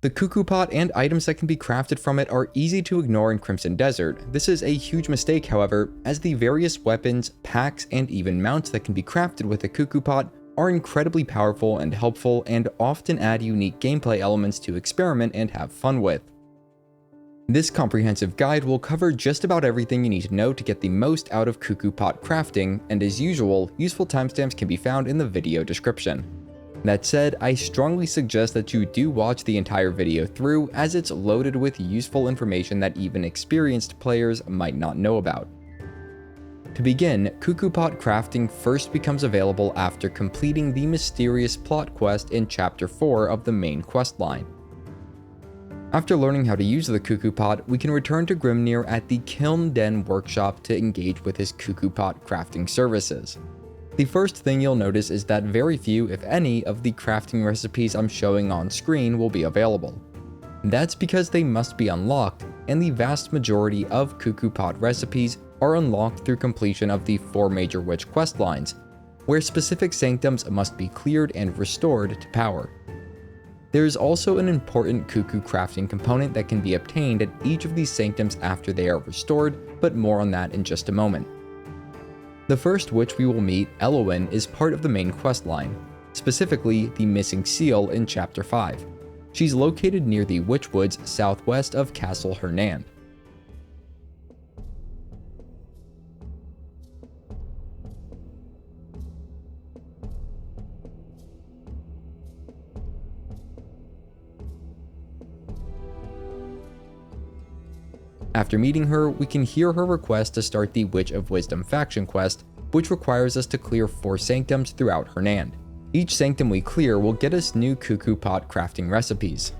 The Kuku Pot and items that can be crafted from it are easy to ignore in Crimson Desert. This is a huge mistake, however, as the various weapons, packs, and even mounts that can be crafted with the Kuku Pot are incredibly powerful and helpful and often add unique gameplay elements to experiment and have fun with. This comprehensive guide will cover just about everything you need to know to get the most out of Kuku Pot Crafting, and as usual, useful timestamps can be found in the video description. That said, I strongly suggest that you do watch the entire video through, as it's loaded with useful information that even experienced players might not know about. To begin, Kuku Pot Crafting first becomes available after completing the mysterious plot quest in Chapter 4 of the main questline. After learning how to use the Kuku Pot, we can return to Grimnir at the Kiln Den workshop to engage with his Kuku Pot crafting services. The first thing you'll notice is that very few, if any, of the crafting recipes I'm showing on screen will be available. That's because they must be unlocked, and the vast majority of Kuku Pot recipes are unlocked through completion of the 4 major Witch Questlines, where specific Sanctums must be cleared and restored to power. There is also an important Kuku crafting component that can be obtained at each of these Sanctums after they are restored, but more on that in just a moment. The first witch we will meet, Elowen, is part of the main questline, specifically the missing seal in Chapter 5. She's located near the Witchwoods southwest of Castle Hernand. After meeting her, we can hear her request to start the Witch of Wisdom faction quest, which requires us to clear 4 Sanctums throughout Hernand. Each Sanctum we clear will get us new Kuku Pot crafting recipes.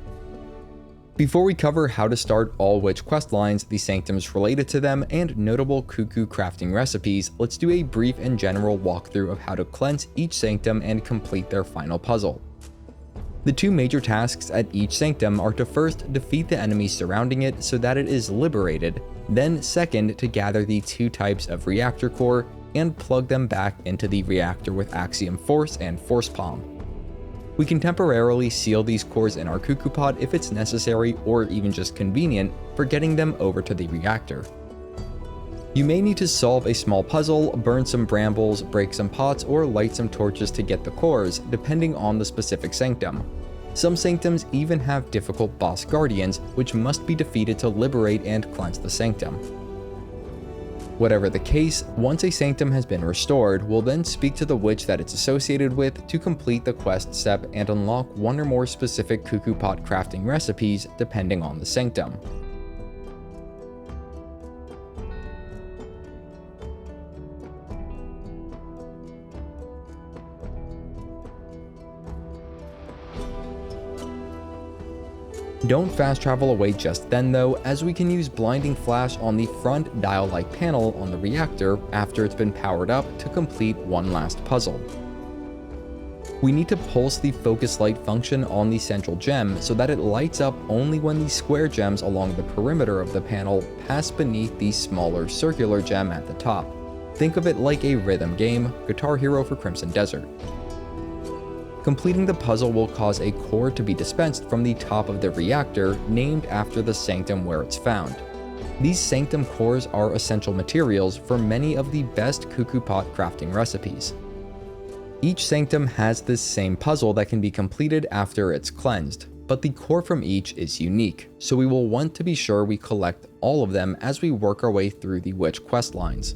Before we cover how to start all Witch Questlines, the Sanctums related to them, and notable Kuku crafting recipes, let's do a brief and general walkthrough of how to cleanse each Sanctum and complete their final puzzle. The 2 major tasks at each Sanctum are to first defeat the enemies surrounding it so that it is liberated, then second to gather the 2 types of reactor core and plug them back into the reactor with Axiom Force and Force Palm. We can temporarily seal these cores in our Kuku Pot if it's necessary or even just convenient for getting them over to the reactor. You may need to solve a small puzzle, burn some brambles, break some pots, or light some torches to get the cores, depending on the specific Sanctum. Some Sanctums even have difficult boss guardians, which must be defeated to liberate and cleanse the Sanctum. Whatever the case, once a Sanctum has been restored, we'll then speak to the witch that it's associated with to complete the quest step and unlock 1 or more specific Kuku Pot crafting recipes depending on the Sanctum. Don't fast travel away just then though, as we can use Blinding Flash on the front dial-like panel on the reactor after it's been powered up to complete one last puzzle. We need to pulse the focus light function on the central gem so that it lights up only when the square gems along the perimeter of the panel pass beneath the smaller circular gem at the top. Think of it like a rhythm game, Guitar Hero for Crimson Desert. Completing the puzzle will cause a core to be dispensed from the top of the reactor, named after the Sanctum where it's found. These Sanctum cores are essential materials for many of the best Kuku Pot crafting recipes. Each Sanctum has this same puzzle that can be completed after it's cleansed, but the core from each is unique, so we will want to be sure we collect all of them as we work our way through the Witch Questlines.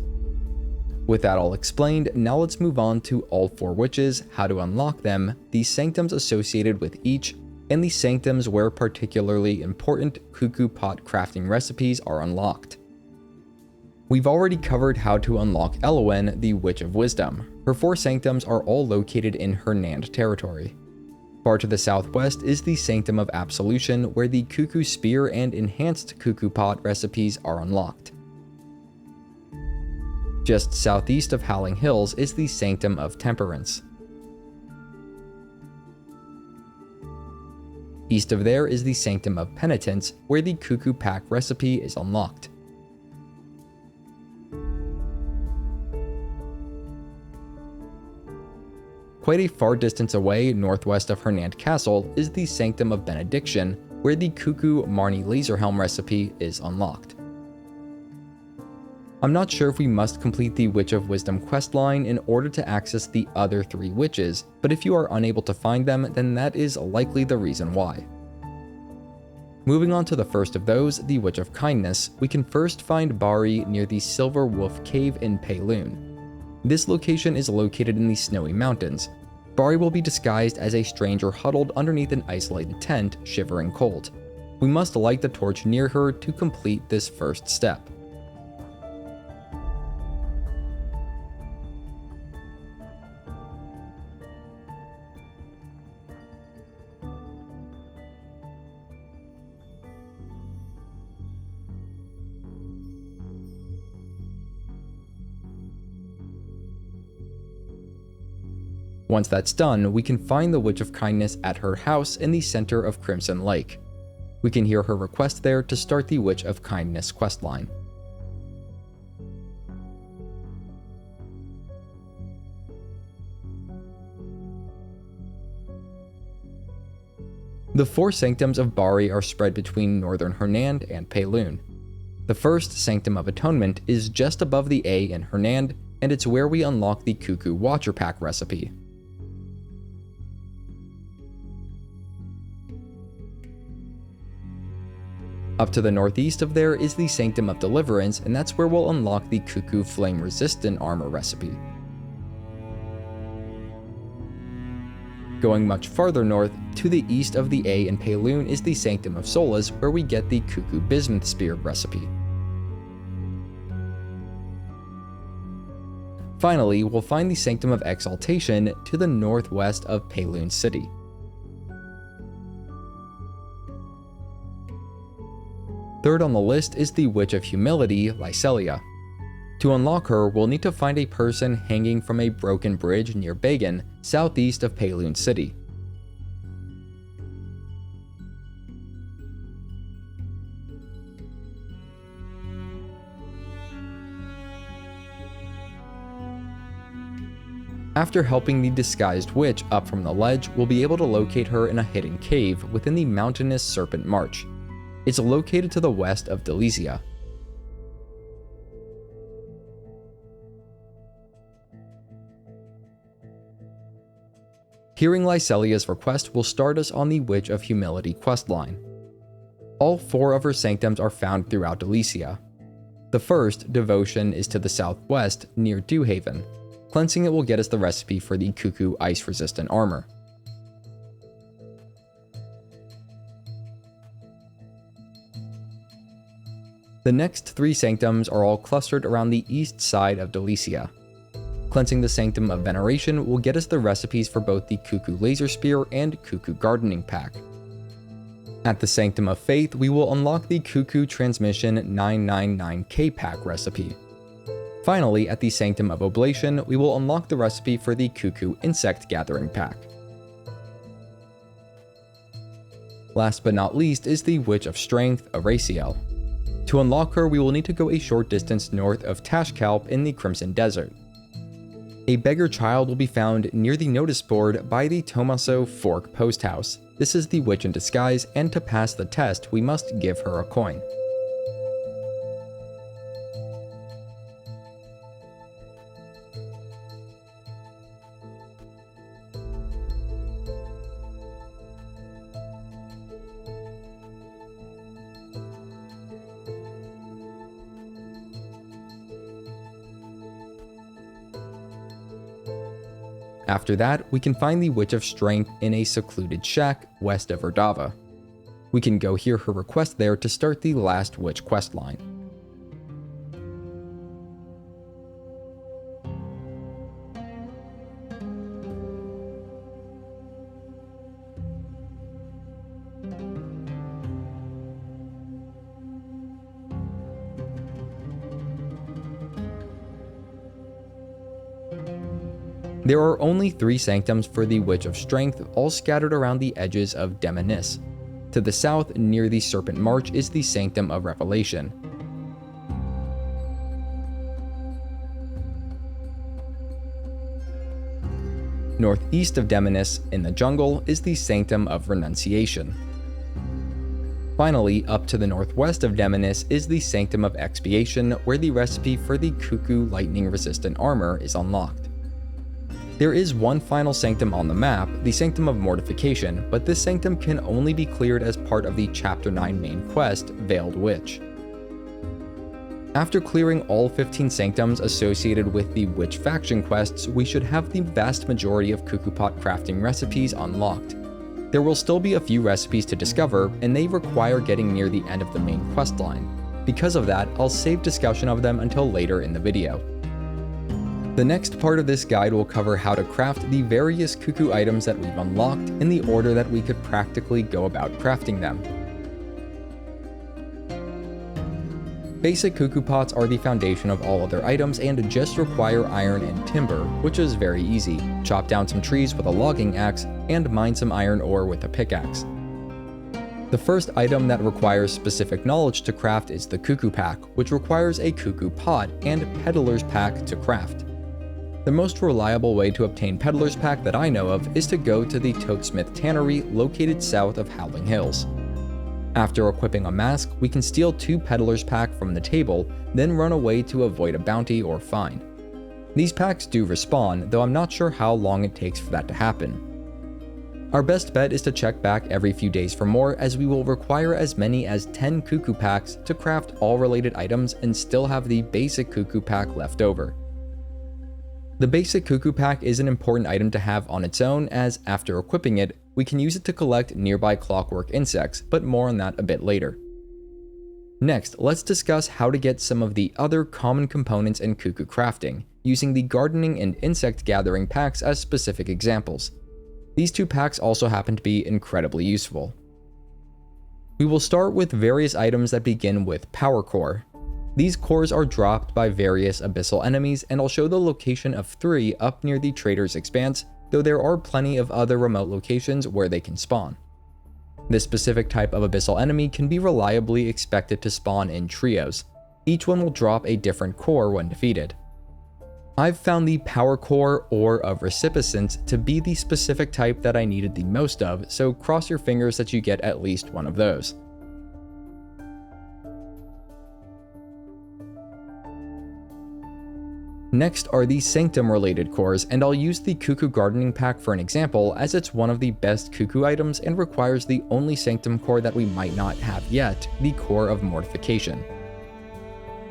With that all explained, now let's move on to all 4 witches, how to unlock them, the Sanctums associated with each, and the Sanctums where particularly important Kuku Pot crafting recipes are unlocked. We've already covered how to unlock Elowen, the Witch of Wisdom. Her 4 Sanctums are all located in Hernand territory. Far to the southwest is the Sanctum of Absolution, where the Kuku Spear and enhanced Kuku Pot recipes are unlocked. Just southeast of Howling Hills is the Sanctum of Temperance. East of there is the Sanctum of Penitence, where the Kuku Pack recipe is unlocked. Quite a far distance away, northwest of Hernand Castle, is the Sanctum of Benediction, where the Kuku Marni laser helm recipe is unlocked. I'm not sure if we must complete the Witch of Wisdom questline in order to access the other 3 witches, but if you are unable to find them, then that is likely the reason why. Moving on to the first of those, the Witch of Kindness, we can first find Bari near the Silver Wolf Cave in Peloon. This location is located in the Snowy Mountains. Bari will be disguised as a stranger huddled underneath an isolated tent, shivering cold. We must light the torch near her to complete this first step. Once that's done, we can find the Witch of Kindness at her house in the center of Crimson Lake. We can hear her request there to start the Witch of Kindness questline. The 4 Sanctums of Bari are spread between northern Hernand and Peloon. The first, Sanctum of Atonement, is just above the A in Hernand, and it's where we unlock the Kuku Watcher Pack recipe. Up to the northeast of there is the Sanctum of Deliverance, and that's where we'll unlock the Kuku Flame Resistant armor recipe. Going much farther north, to the east of the A in Peloon is the Sanctum of Solas, where we get the Kuku Bismuth Spear recipe. Finally, we'll find the Sanctum of Exaltation to the northwest of Peloon City. Third on the list is the Witch of Humility, Lyselia. To unlock her, we'll need to find a person hanging from a broken bridge near Bagan, southeast of Peloon City. After helping the disguised witch up from the ledge, we'll be able to locate her in a hidden cave within the mountainous Serpent March. It's located to the west of Delesyia. Hearing Lyselia's request will start us on the Witch of Humility questline. All 4 of her sanctums are found throughout Delesyia. The first, Devotion, is to the southwest, near Dewhaven. Cleansing it will get us the recipe for the Kuku Ice-resistant armor. The next 3 sanctums are all clustered around the east side of Delesyia. Cleansing the Sanctum of Veneration will get us the recipes for both the Kuku Laser Spear and Kuku Gardening Pack. At the Sanctum of Faith, we will unlock the Kuku Transmission 999K Pack recipe. Finally, at the Sanctum of Oblation, we will unlock the recipe for the Kuku Insect Gathering Pack. Last but not least is the Witch of Strength, Areciel. To unlock her, we will need to go a short distance north of Tashkalp in the Crimson Desert. A beggar child will be found near the notice board by the Tomaso Fork Post House. This is the witch in disguise, and to pass the test, we must give her a coin. After that, we can find the Witch of Strength in a secluded shack west of Erdava. We can go hear her request there to start the last Witch questline. There are only 3 sanctums for the Witch of Strength, all scattered around the edges of Demonis. To the south, near the Serpent March, is the Sanctum of Revelation. Northeast of Demonis, in the jungle, is the Sanctum of Renunciation. Finally, up to the northwest of Demonis is the Sanctum of Expiation, where the recipe for the Kuku lightning resistant armor is unlocked. There is one final sanctum on the map, the Sanctum of Mortification, but this sanctum can only be cleared as part of the Chapter 9 main quest, Veiled Witch. After clearing all 15 sanctums associated with the Witch faction quests, we should have the vast majority of Kuku Pot Crafting recipes unlocked. There will still be a few recipes to discover, and they require getting near the end of the main quest line. Because of that, I'll save discussion of them until later in the video. The next part of this guide will cover how to craft the various Kuku items that we've unlocked in the order that we could practically go about crafting them. Basic Kuku pots are the foundation of all other items and just require iron and timber, which is very easy. Chop down some trees with a logging axe and mine some iron ore with a pickaxe. The first item that requires specific knowledge to craft is the Kuku pack, which requires a Kuku pot and Peddler's pack to craft. The most reliable way to obtain Peddler's pack that I know of is to go to the Toadsmith Tannery located south of Howling Hills. After equipping a mask, we can steal 2 Peddler's pack from the table, then run away to avoid a bounty or fine. These packs do respawn, though I'm not sure how long it takes for that to happen. Our best bet is to check back every few days for more, as we will require as many as 10 Kuku packs to craft all related items and still have the basic Kuku pack left over. The basic Kuku pack is an important item to have on its own, as after equipping it, we can use it to collect nearby Clockwork insects, but more on that a bit later. Next, let's discuss how to get some of the other common components in Kuku crafting, using the gardening and insect gathering packs as specific examples. These 2 packs also happen to be incredibly useful. We will start with various items that begin with Power Core. These cores are dropped by various Abyssal enemies, and I'll show the location of 3 up near the Trader's Expanse, though there are plenty of other remote locations where they can spawn. This specific type of Abyssal enemy can be reliably expected to spawn in trios. Each one will drop a different core when defeated. I've found the Power Core or of Recipicence to be the specific type that I needed the most of, so cross your fingers that you get at least one of those. Next are the Sanctum related cores, and I'll use the Kuku Gardening Pack for an example, as it's one of the best Kuku items and requires the only Sanctum core that we might not have yet, the Core of Mortification.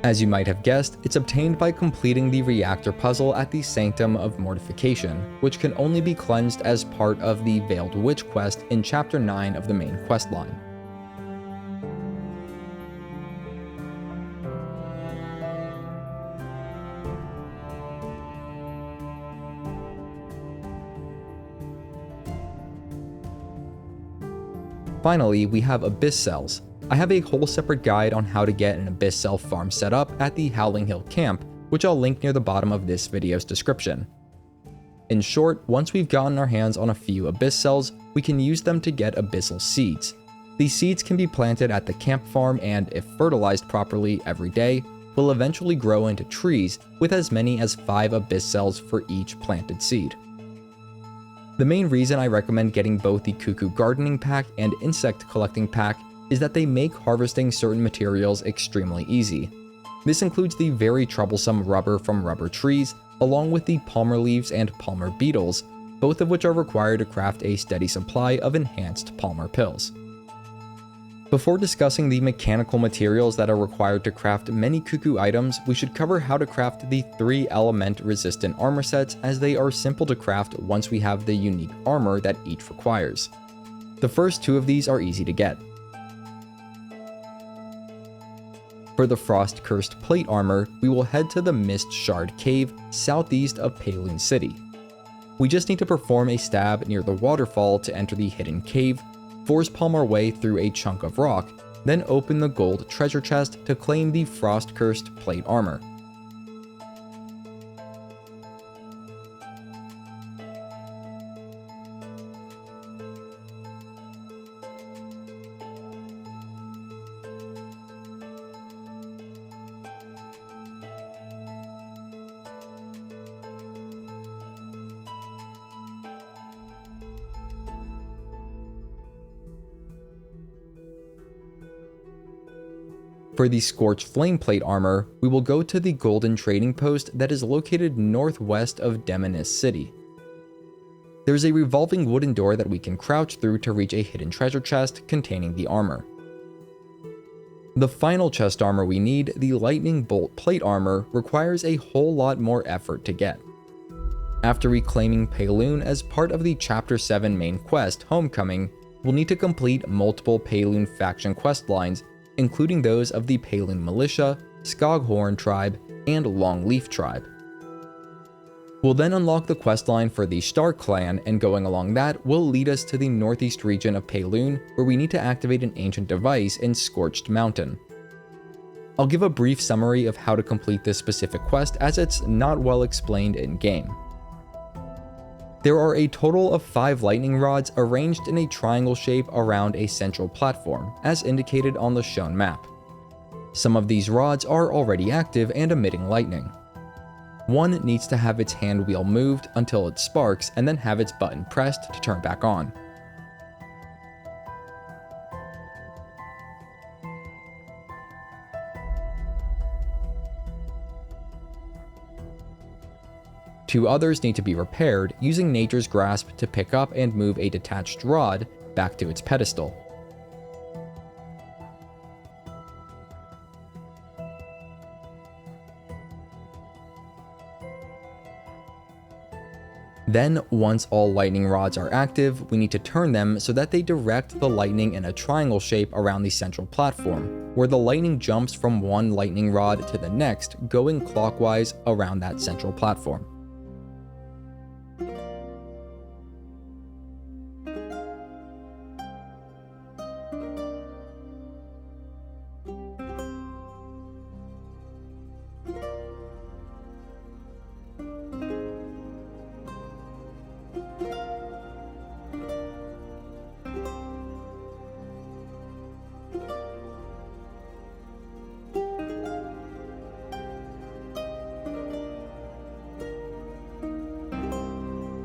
As you might have guessed, it's obtained by completing the reactor puzzle at the Sanctum of Mortification, which can only be cleansed as part of the Veiled Witch quest in Chapter 9 of the main quest line. Finally, we have Abyss Cells. I have a whole separate guide on how to get an Abyss Cell farm set up at the Howling Hill camp, which I'll link near the bottom of this video's description. In short, once we've gotten our hands on a few Abyss Cells, we can use them to get Abyssal Seeds. These seeds can be planted at the camp farm and, if fertilized properly every day, will eventually grow into trees with as many as 5 Abyss Cells for each planted seed. The main reason I recommend getting both the Kuku Gardening Pack and Insect Collecting Pack is that they make harvesting certain materials extremely easy. This includes the very troublesome rubber from rubber trees, along with the palmer leaves and palmer beetles, both of which are required to craft a steady supply of enhanced palmer pills. Before discussing the mechanical materials that are required to craft many Kuku items, we should cover how to craft the 3 element resistant armor sets, as they are simple to craft once we have the unique armor that each requires. The first 2 of these are easy to get. For the Frostcursed plate armor, we will head to the Mist Shard Cave southeast of Paloon City. We just need to perform a stab near the waterfall to enter the hidden cave, force palm our way through a chunk of rock, then open the gold treasure chest to claim the Frostcursed plate armor. For the Scorchflame plate armor, we will go to the golden trading post that is located northwest of Demonis City. There's a revolving wooden door that we can crouch through to reach a hidden treasure chest containing the armor. The final chest armor we need, the lightning bolt plate armor, requires a whole lot more effort to get. After reclaiming Payloon as part of the Chapter 7 main quest, Homecoming, we'll need to complete multiple Payloon faction questlines, including those of the Payloon Militia, Skoghorn Tribe, and Longleaf Tribe. We'll then unlock the questline for the Star Clan, and going along that will lead us to the northeast region of Payloon, where we need to activate an ancient device in Scorched Mountain. I'll give a brief summary of how to complete this specific quest, as it's not well explained in-game. There are a total of 5 lightning rods arranged in a triangle shape around a central platform, as indicated on the shown map. Some of these rods are already active and emitting lightning. One needs to have its hand wheel moved until it sparks and then have its button pressed to turn back on. Two others need to be repaired using Nature's Grasp to pick up and move a detached rod back to its pedestal. Then, once all lightning rods are active, we need to turn them so that they direct the lightning in a triangle shape around the central platform, where the lightning jumps from one lightning rod to the next, going clockwise around that central platform.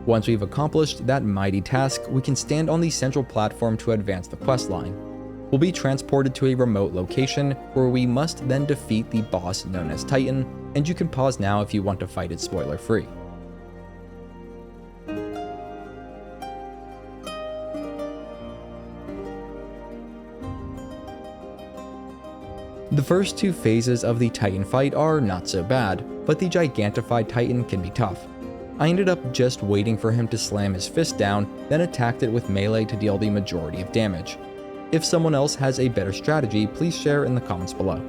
Once we've accomplished that mighty task, we can stand on the central platform to advance the questline. We'll be transported to a remote location where we must then defeat the boss known as Titan, and you can pause now if you want to fight it spoiler-free. The first 2 phases of the Titan fight are not so bad, but the Gigantified Titan can be tough. I ended up just waiting for him to slam his fist down, then attacked it with melee to deal the majority of damage. If someone else has a better strategy, please share in the comments below.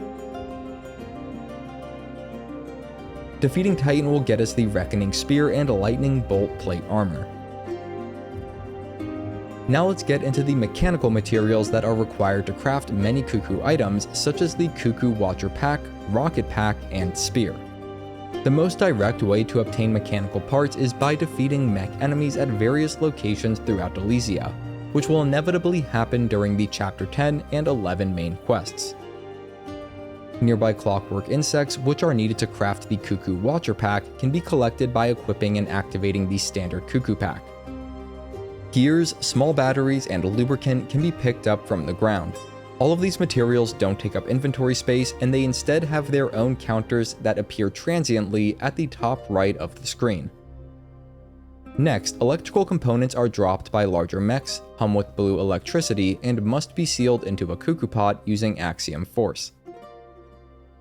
Defeating Titan will get us the Reckoning Spear and Lightning Bolt plate armor. Now let's get into the mechanical materials that are required to craft many Kuku items, such as the Kuku Watcher Pack, Rocket Pack, and Spear. The most direct way to obtain mechanical parts is by defeating mech enemies at various locations throughout Delesyia, which will inevitably happen during the Chapter 10 and 11 main quests. Nearby clockwork insects, which are needed to craft the Kuku Watcher Pack, can be collected by equipping and activating the standard Kuku Pack. Gears, small batteries, and lubricant can be picked up from the ground. All of these materials don't take up inventory space, and they instead have their own counters that appear transiently at the top right of the screen. Next, electrical components are dropped by larger mechs, hum with blue electricity, and must be sealed into a Kuku Pot using Axiom Force.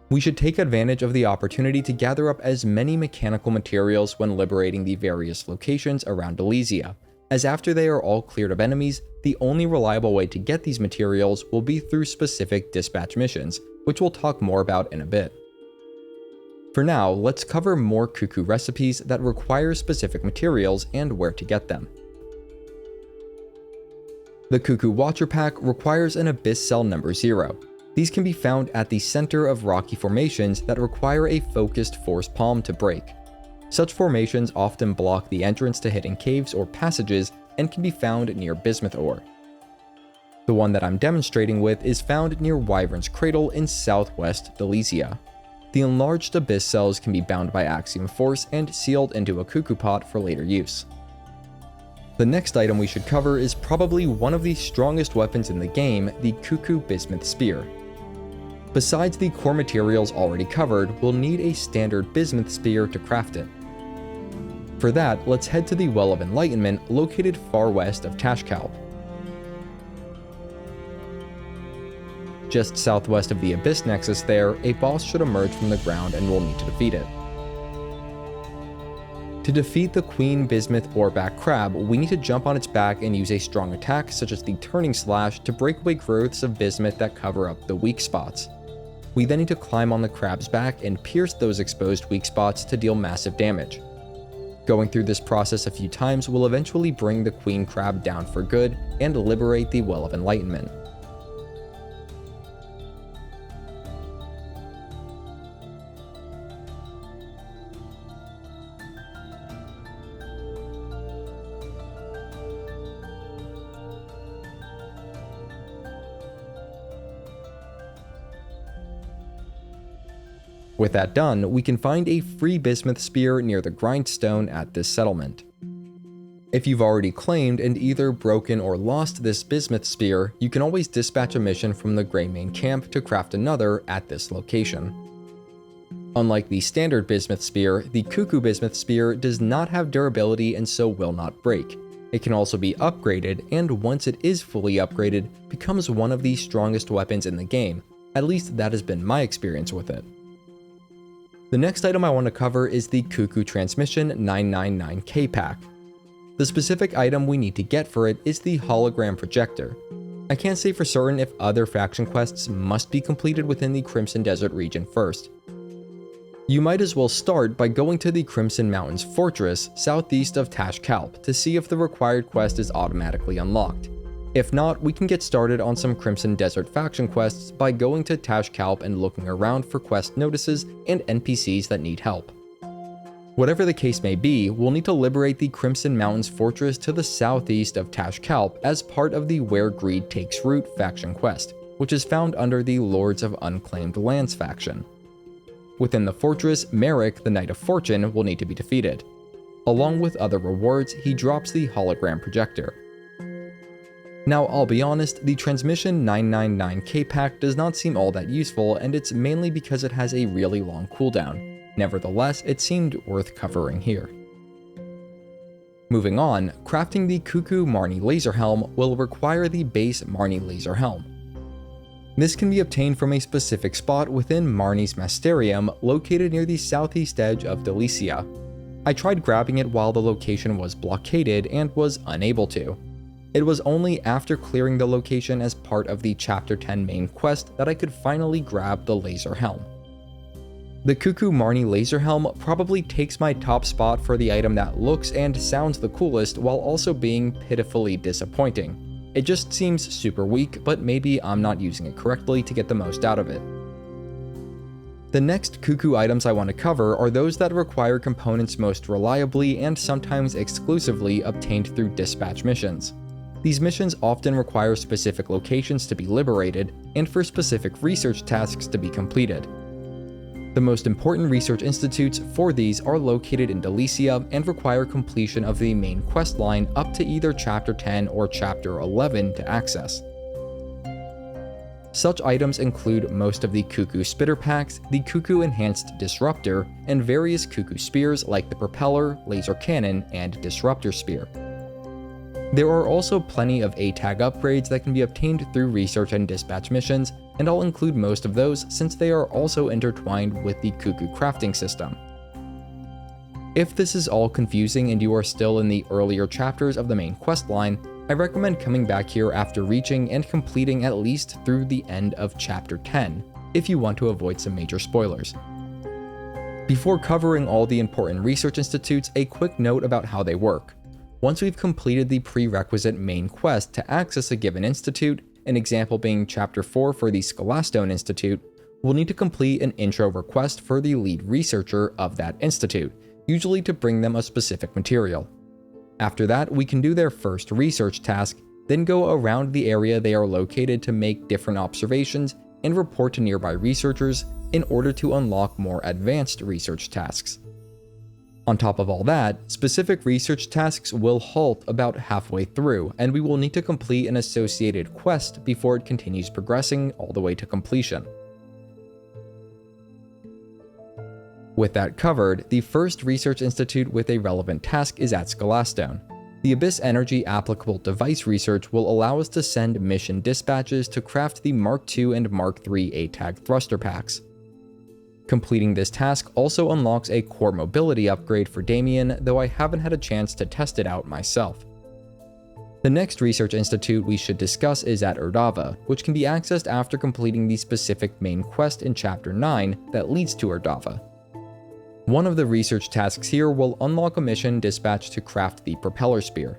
We should take advantage of the opportunity to gather up as many mechanical materials when liberating the various locations around Delesyia, as after they are all cleared of enemies, the only reliable way to get these materials will be through specific dispatch missions, which we'll talk more about in a bit. For now, let's cover more Kuku recipes that require specific materials and where to get them. The Kuku Watcher Pack requires an Abyssal number 0. These can be found at the center of rocky formations that require a focused force palm to break. Such formations often block the entrance to hidden caves or passages and can be found near Bismuth ore. The one that I'm demonstrating with is found near Wyvern's Cradle in southwest Delesyia. The enlarged Abyss cells can be bound by Axiom Force and sealed into a Kuku Pot for later use. The next item we should cover is probably one of the strongest weapons in the game, the Kuku Bismuth Spear. Besides the core materials already covered, we'll need a standard bismuth spear to craft it. For that, let's head to the Well of Enlightenment located far west of A.T.A.G. Just southwest of the Abyss Nexus there, a boss should emerge from the ground and we'll need to defeat it. To defeat the Queen Bismuth Oreback Crab, we need to jump on its back and use a strong attack such as the Turning Slash to break away growths of bismuth that cover up the weak spots. We then need to climb on the crab's back and pierce those exposed weak spots to deal massive damage. Going through this process a few times will eventually bring the Queen Crab down for good and liberate the Well of Enlightenment. With that done, we can find a free bismuth spear near the grindstone at this settlement. If you've already claimed and either broken or lost this bismuth spear, you can always dispatch a mission from the Grey Main camp to craft another at this location. Unlike the standard bismuth spear, the Kuku bismuth spear does not have durability and so will not break. It can also be upgraded, and once it is fully upgraded, becomes one of the strongest weapons in the game. At least that has been my experience with it. The next item I want to cover is the Kuku Transmission 999K pack. The specific item we need to get for it is the Hologram Projector. I can't say for certain if other faction quests must be completed within the Crimson Desert region first. You might as well start by going to the Crimson Mountains Fortress southeast of A.T.A.G to see if the required quest is automatically unlocked. If not, we can get started on some Crimson Desert faction quests by going to A.T.A.G and looking around for quest notices and NPCs that need help. Whatever the case may be, we'll need to liberate the Crimson Mountains Fortress to the southeast of A.T.A.G as part of the Where Greed Takes Root faction quest, which is found under the Lords of Unclaimed Lands faction. Within the fortress, Merrick, the Knight of Fortune, will need to be defeated. Along with other rewards, he drops the Hologram Projector. Now, I'll be honest, the Transmission 999K pack does not seem all that useful, and it's mainly because it has a really long cooldown. Nevertheless, it seemed worth covering here. Moving on, crafting the Kuku Marni Laser Helm will require the base Marni Laser Helm. This can be obtained from a specific spot within Marni's Mysterium, located near the southeast edge of Delesyia. I tried grabbing it while the location was blockaded and was unable to. It was only after clearing the location as part of the Chapter 10 main quest that I could finally grab the Laser Helm. The Kuku Marni Laser Helm probably takes my top spot for the item that looks and sounds the coolest while also being pitifully disappointing. It just seems super weak, but maybe I'm not using it correctly to get the most out of it. The next Kuku items I want to cover are those that require components most reliably and sometimes exclusively obtained through dispatch missions. These missions often require specific locations to be liberated and for specific research tasks to be completed. The most important research institutes for these are located in Delesyia and require completion of the main quest line up to either Chapter 10 or Chapter 11 to access. Such items include most of the Kuku Spitter packs, the Kuku Enhanced Disruptor, and various Kuku spears like the Propeller, Laser Cannon, and Disruptor Spear. There are also plenty of A.T.A.G upgrades that can be obtained through research and dispatch missions, and I'll include most of those since they are also intertwined with the Kuku Crafting system. If this is all confusing and you are still in the earlier chapters of the main quest line, I recommend coming back here after reaching and completing at least through the end of Chapter 10, if you want to avoid some major spoilers. Before covering all the important research institutes, a quick note about how they work. Once we've completed the prerequisite main quest to access a given institute, an example being Chapter 4 for the Scholastone Institute, we'll need to complete an intro request for the lead researcher of that institute, usually to bring them a specific material. After that, we can do their first research task, then go around the area they are located to make different observations and report to nearby researchers in order to unlock more advanced research tasks. On top of all that, specific research tasks will halt about halfway through, and we will need to complete an associated quest before it continues progressing all the way to completion. With that covered, the first research institute with a relevant task is at Scholastone. The Abyss Energy applicable device research will allow us to send mission dispatches to craft the Mark II and Mark III A.T.A.G thruster packs. Completing this task also unlocks a core mobility upgrade for Damien, though I haven't had a chance to test it out myself. The next research institute we should discuss is at Erdava, which can be accessed after completing the specific main quest in Chapter 9 that leads to Erdava. One of the research tasks here will unlock a mission dispatch to craft the propeller spear.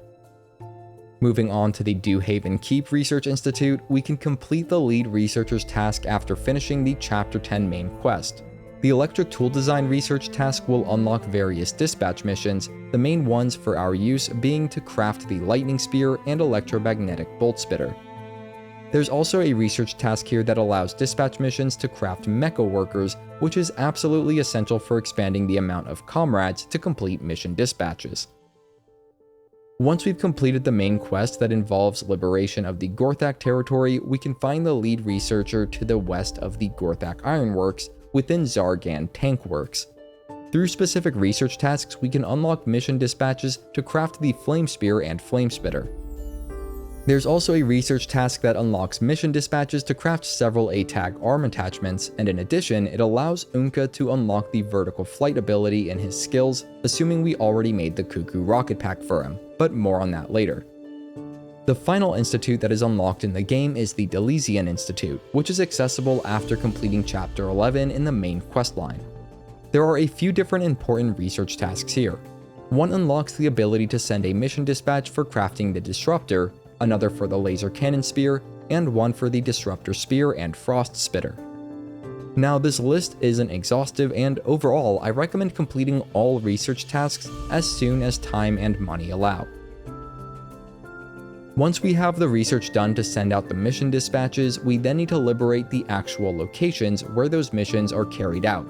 Moving on to the Dewhaven Keep Research Institute, we can complete the lead researcher's task after finishing the Chapter 10 main quest. The electric tool design research task will unlock various dispatch missions, the main ones for our use being to craft the lightning spear and electromagnetic bolt spitter. There's also a research task here that allows dispatch missions to craft mecha workers, which is absolutely essential for expanding the amount of comrades to complete mission dispatches. Once we've completed the main quest that involves liberation of the Gorthak territory, we can find the lead researcher to the west of the Gorthak Ironworks within Zargan Tank Works. Through specific research tasks, we can unlock mission dispatches to craft the Flame Spear and Flame Spitter. There's also a research task that unlocks mission dispatches to craft several A.T.A.G arm attachments, and in addition, it allows Oongka to unlock the vertical flight ability in his skills, assuming we already made the Kuku rocket pack for him, but more on that later. The final institute that is unlocked in the game is the Delesyia Institute, which is accessible after completing Chapter 11 in the main questline. There are a few different important research tasks here. One unlocks the ability to send a mission dispatch for crafting the Disruptor, another for the Laser Cannon Spear, and one for the Disruptor Spear and Frost Spitter. Now, this list isn't exhaustive, and overall, I recommend completing all research tasks as soon as time and money allow. Once we have the research done to send out the mission dispatches, we then need to liberate the actual locations where those missions are carried out.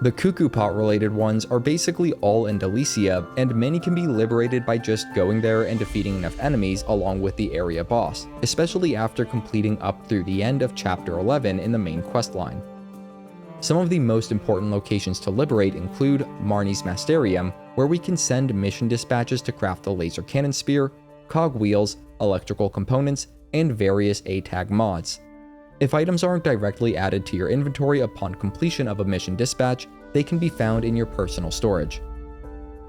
The Kuku Pot related ones are basically all in Delesyia, and many can be liberated by just going there and defeating enough enemies along with the area boss, especially after completing up through the end of Chapter 11 in the main questline. Some of the most important locations to liberate include Marni's Masterium, where we can send mission dispatches to craft the Laser Cannon Spear, Cogwheels, electrical components, and various A.T.A.G mods. If items aren't directly added to your inventory upon completion of a mission dispatch, they can be found in your personal storage.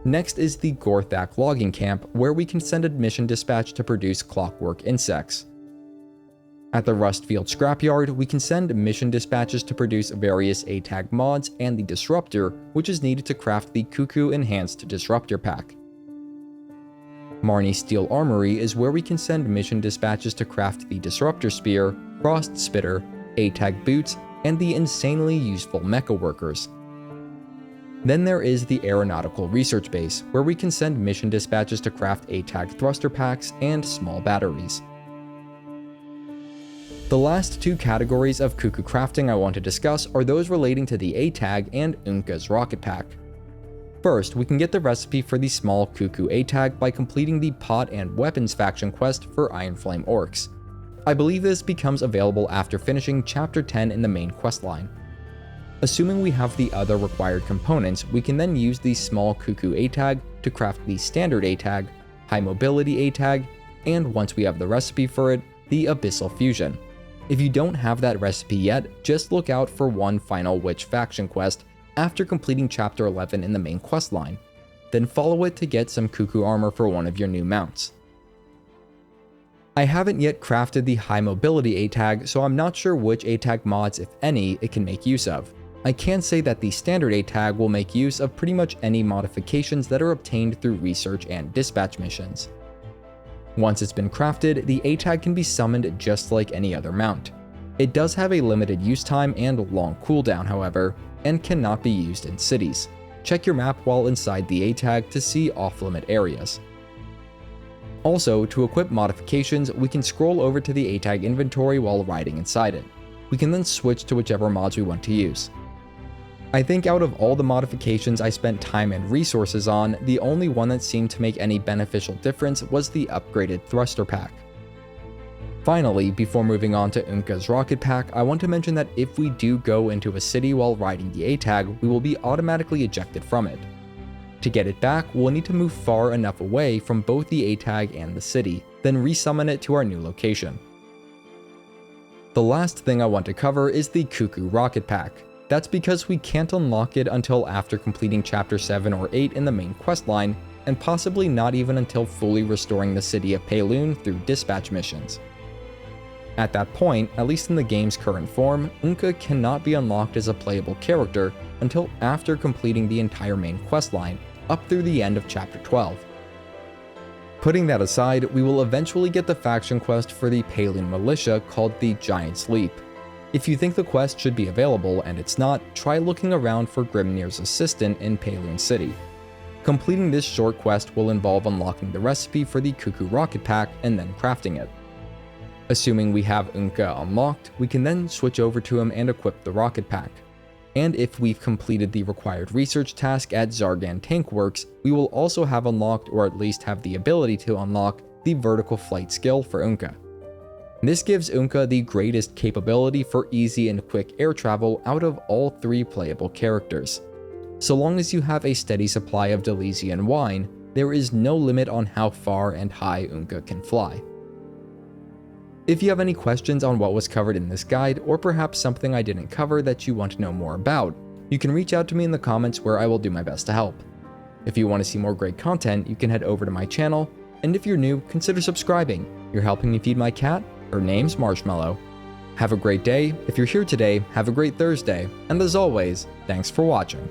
Next is the Gorthak Logging Camp, where we can send a mission dispatch to produce Clockwork insects. At the Rustfield Scrapyard, we can send mission dispatches to produce various A.T.A.G mods and the Disruptor, which is needed to craft the Kuku Enhanced Disruptor Pack. Marni Steel Armory is where we can send mission dispatches to craft the Disruptor Spear, Frost Spitter, A.T.A.G boots, and the insanely useful mecha workers. Then there is the Aeronautical Research Base, where we can send mission dispatches to craft A.T.A.G thruster packs and small batteries. The last two categories of Kuku crafting I want to discuss are those relating to the A.T.A.G and Oongka's rocket pack. First, we can get the recipe for the small Kuku A.T.A.G by completing the Pot and Weapons faction quest for Ironflame Orcs. I believe this becomes available after finishing Chapter 10 in the main questline. Assuming we have the other required components, we can then use the small Kuku A.T.A.G to craft the standard A.T.A.G, high mobility A.T.A.G, and once we have the recipe for it, the Abyssal Fusion. If you don't have that recipe yet, just look out for one final Witch faction quest after completing Chapter 11 in the main questline, then follow it to get some Kuku armor for one of your new mounts. I haven't yet crafted the high mobility A.T.A.G, so I'm not sure which A.T.A.G mods, if any, it can make use of. I can say that the standard A.T.A.G will make use of pretty much any modifications that are obtained through research and dispatch missions. Once it's been crafted, the A.T.A.G can be summoned just like any other mount. It does have a limited use time and long cooldown, however, and cannot be used in cities. Check your map while inside the A.T.A.G to see off-limit areas. Also, to equip modifications, we can scroll over to the A.T.A.G inventory while riding inside it. We can then switch to whichever mods we want to use. I think out of all the modifications I spent time and resources on, the only one that seemed to make any beneficial difference was the upgraded thruster pack. Finally, before moving on to Oongka's rocket pack, I want to mention that if we do go into a city while riding the A.T.A.G, we will be automatically ejected from it. To get it back, we'll need to move far enough away from both the A.T.A.G and the city, then resummon it to our new location. The last thing I want to cover is the Kuku rocket pack. That's because we can't unlock it until after completing chapter 7 or 8 in the main questline, and possibly not even until fully restoring the city of Payloon through dispatch missions. At that point, at least in the game's current form, Oongka cannot be unlocked as a playable character until after completing the entire main questline, up through the end of chapter 12. Putting that aside, we will eventually get the faction quest for the Payloon militia called the Giant's Leap. If you think the quest should be available and it's not, try looking around for Grimnir's assistant in Payloon City. Completing this short quest will involve unlocking the recipe for the Kuku rocket pack and then crafting it. Assuming we have Oongka unlocked, we can then switch over to him and equip the rocket pack. And if we've completed the required research task at Zargan Tank Works, we will also have unlocked, or at least have the ability to unlock, the vertical flight skill for Oongka. This gives Oongka the greatest capability for easy and quick air travel out of all 3 playable characters. So long as you have a steady supply of Delesyia wine, there is no limit on how far and high Oongka can fly. If you have any questions on what was covered in this guide, or perhaps something I didn't cover that you want to know more about, you can reach out to me in the comments where I will do my best to help. If you want to see more great content, you can head over to my channel, and if you're new, consider subscribing. You're helping me feed my cat. Her name's Marshmallow. Have a great day. If you're here today, have a great Thursday, and as always, thanks for watching.